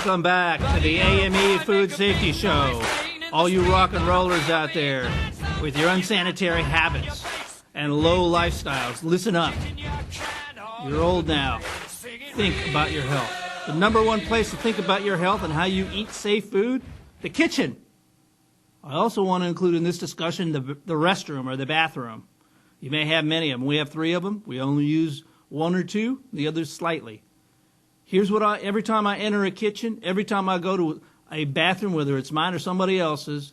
Welcome back to the AME Food Safety Show. All you rock and rollers out there with your unsanitary habits and low lifestyles, listen up. You're old now. Think about your health. The number one place to think about your health and how you eat safe food? The kitchen. I also want to include in this discussion the restroom or the bathroom. You may have many of them. We have 3 of them. We only use 1 or 2, the others slightly. Here's what every time I enter a kitchen, every time I go to a bathroom, whether it's mine or somebody else's,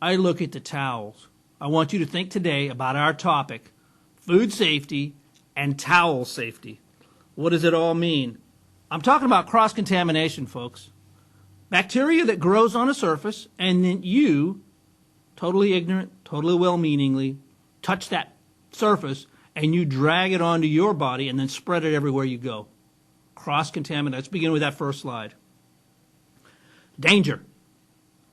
I look at the towels. I want you to think today about our topic, food safety and towel safety. What does it all mean? I'm talking about cross-contamination, folks. Bacteria that grows on a surface, and then you, totally ignorant, totally well-meaningly, touch that surface, and you drag it onto your body and then spread it everywhere you go. Cross-contamination. Let's begin with that first slide. Danger.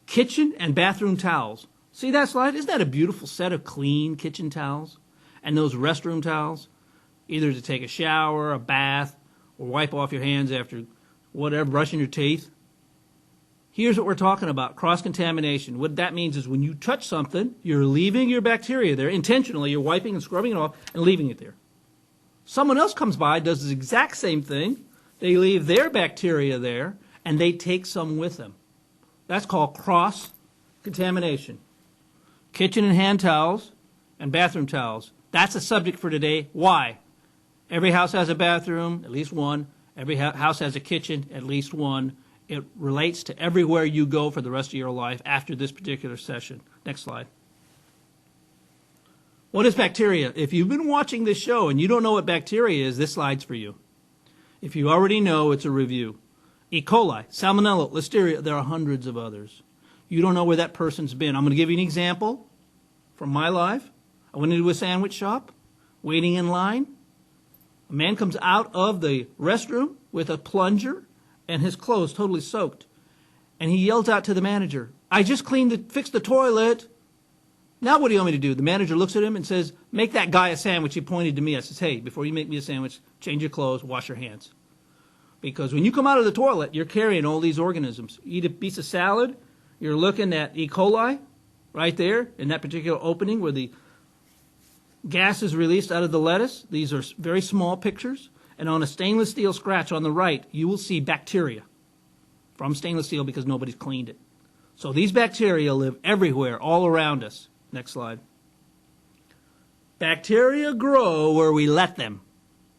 Kitchen and bathroom towels. See that slide? Isn't that a beautiful set of clean kitchen towels? And those restroom towels, either to take a shower, a bath, or wipe off your hands after whatever, brushing your teeth. Here's what we're talking about, cross-contamination. What that means is when you touch something, you're leaving your bacteria there. Intentionally, you're wiping and scrubbing it off and leaving it there. Someone else comes by, does the exact same thing. They leave their bacteria there, and they take some with them. That's called cross-contamination. Kitchen and hand towels and bathroom towels. That's a subject for today. Why? Every house has a bathroom, at least one. Every house has a kitchen, at least one. It relates to everywhere you go for the rest of your life after this particular session. Next slide. What is bacteria? If you've been watching this show and you don't know what bacteria is, this slide's for you. If you already know, it's a review. E. coli, Salmonella, Listeria, there are hundreds of others. You don't know where that person's been. I'm going to give you an example from my life. I went into a sandwich shop, waiting in line. A man comes out of the restroom with a plunger and his clothes totally soaked. And he yells out to the manager, "I just fixed the toilet." Now what do you want me to do? The manager looks at him and says, "Make that guy a sandwich." He pointed to me. I says, "Hey, before you make me a sandwich, change your clothes, wash your hands." Because when you come out of the toilet, you're carrying all these organisms. You eat a piece of salad, you're looking at E. coli right there in that particular opening where the gas is released out of the lettuce. These are very small pictures. And on a stainless steel scratch on the right, you will see bacteria from stainless steel because nobody's cleaned it. So these bacteria live everywhere, all around us. Next slide. Bacteria grow where we let them.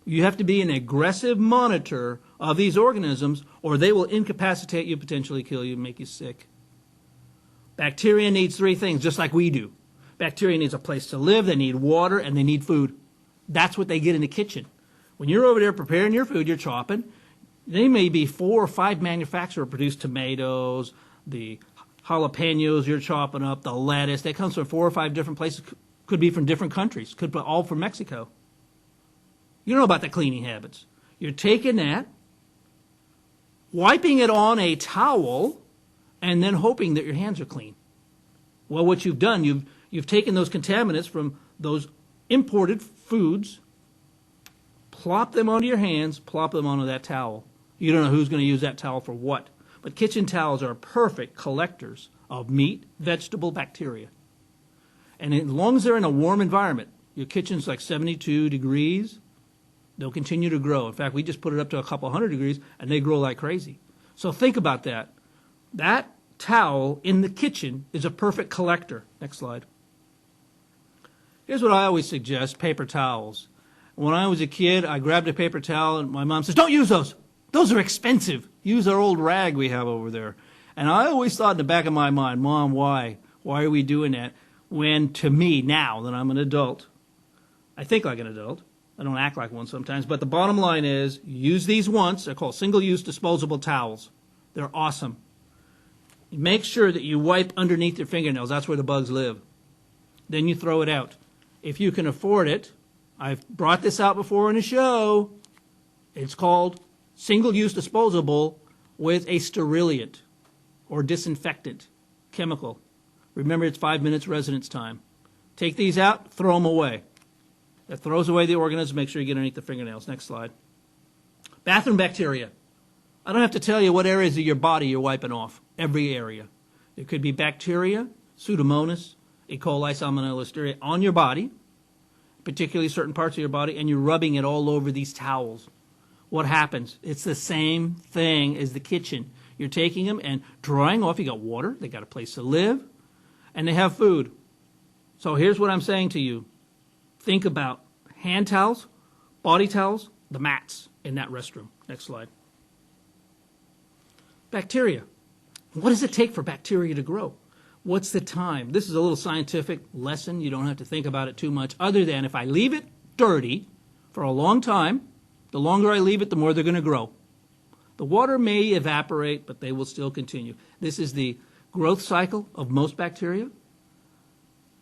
You have to be an aggressive monitor of these organisms or they will incapacitate you, potentially kill you, make you sick. Bacteria needs 3 things, just like we do. Bacteria needs a place to live, they need water, and they need food. That's what they get in the kitchen. When you're over there preparing your food, you're chopping. They may be 4 or 5 manufacturer-produced tomatoes, the jalapenos you're chopping up, the lettuce. That comes from 4 or 5 different places. Could be from different countries. Could be all from Mexico. You don't know about the cleaning habits. You're taking that, wiping it on a towel, and then hoping that your hands are clean. Well, what you've done, you've taken those contaminants from those imported foods, plop them onto your hands, plop them onto that towel. You don't know who's going to use that towel for what. But kitchen towels are perfect collectors of meat, vegetable, bacteria. And as long as they're in a warm environment, your kitchen's like 72 degrees, they'll continue to grow. In fact, we just put it up to a couple 100 degrees, and they grow like crazy. So think about that. That towel in the kitchen is a perfect collector. Next slide. Here's what I always suggest, paper towels. When I was a kid, I grabbed a paper towel, and my mom says, "Don't use those. Those are expensive. Use our old rag we have over there." And I always thought in the back of my mind, "Mom, why? Why are we doing that?" When to me, now that I'm an adult, I think like an adult. I don't act like one sometimes. But the bottom line is, use these once. They're called single-use disposable towels. They're awesome. Make sure that you wipe underneath your fingernails. That's where the bugs live. Then you throw it out. If you can afford it, I've brought this out before in a show. It's called single-use disposable with a sterilant or disinfectant chemical. Remember, it's 5 minutes residence time. Take these out, throw them away. That throws away the organisms. Make sure you get underneath the fingernails. Next slide. Bathroom bacteria. I don't have to tell you what areas of your body you're wiping off. Every area. There could be bacteria, Pseudomonas, E. coli, Salmonella, Listeria on your body, particularly certain parts of your body, and you're rubbing it all over these towels. What happens? It's the same thing as the kitchen. You're taking them and drying off. You got water. They got a place to live, and they have food. So here's what I'm saying to you. Think about hand towels, body towels, the mats in that restroom. Next slide. Bacteria. What does it take for bacteria to grow? What's the time? This is a little scientific lesson. You don't have to think about it too much, other than if I leave it dirty for a long time, the longer I leave it, the more they're going to grow. The water may evaporate, but they will still continue. This is the growth cycle of most bacteria.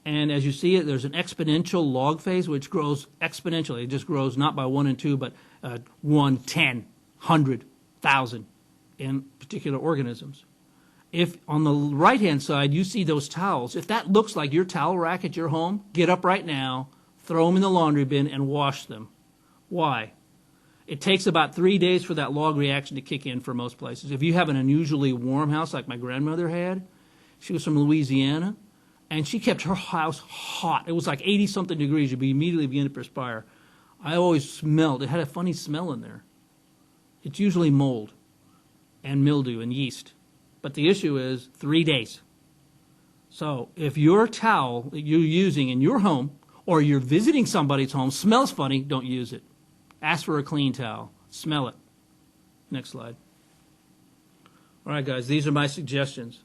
And as you see it, there's an exponential log phase, which grows exponentially. It just grows not by 1 and 2, but 1, 10, 100, 1,000 in particular organisms. If on the right-hand side you see those towels, if that looks like your towel rack at your home, get up right now, throw them in the laundry bin, and wash them. Why? It takes about 3 days for that log reaction to kick in for most places. If you have an unusually warm house like my grandmother had, she was from Louisiana, and she kept her house hot. It was like 80-something degrees. You'd immediately begin to perspire. I always smelled. It had a funny smell in there. It's usually mold and mildew and yeast. But the issue is 3 days. So if your towel that you're using in your home or you're visiting somebody's home smells funny, don't use it. Ask for a clean towel. Smell it. Next slide. All right, guys, these are my suggestions.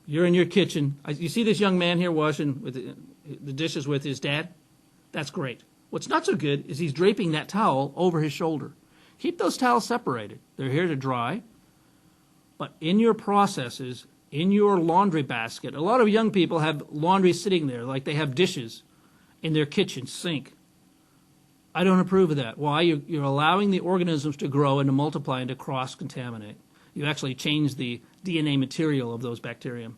You're in your kitchen. You see this young man here washing with the dishes with his dad? That's great. What's not so good is he's draping that towel over his shoulder. Keep those towels separated. They're here to dry. But in your processes, in your laundry basket, a lot of young people have laundry sitting there like they have dishes in their kitchen sink. I don't approve of that. Why? You're allowing the organisms to grow and to multiply and to cross-contaminate. You actually change the DNA material of those bacterium.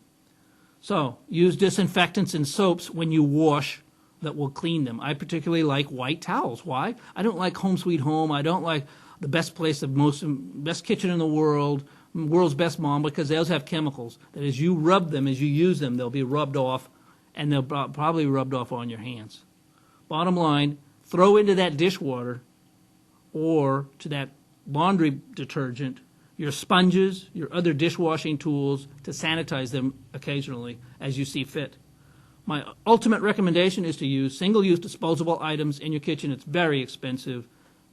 So use disinfectants and soaps when you wash that will clean them. I particularly like white towels. Why? I don't like Home Sweet Home. I don't like the best place, the best kitchen in the world's best mom, because those have chemicals that as you rub them, as you use them, they'll be rubbed off, and they'll probably rubbed off on your hands. Bottom line, throw into that dishwater or to that laundry detergent your sponges, your other dishwashing tools to sanitize them occasionally as you see fit. My ultimate recommendation is to use single-use disposable items in your kitchen. It's very expensive.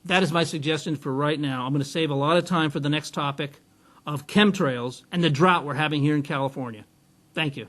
That is my suggestion for right now. I'm going to save a lot of time for the next topic of chemtrails and the drought we're having here in California. Thank you.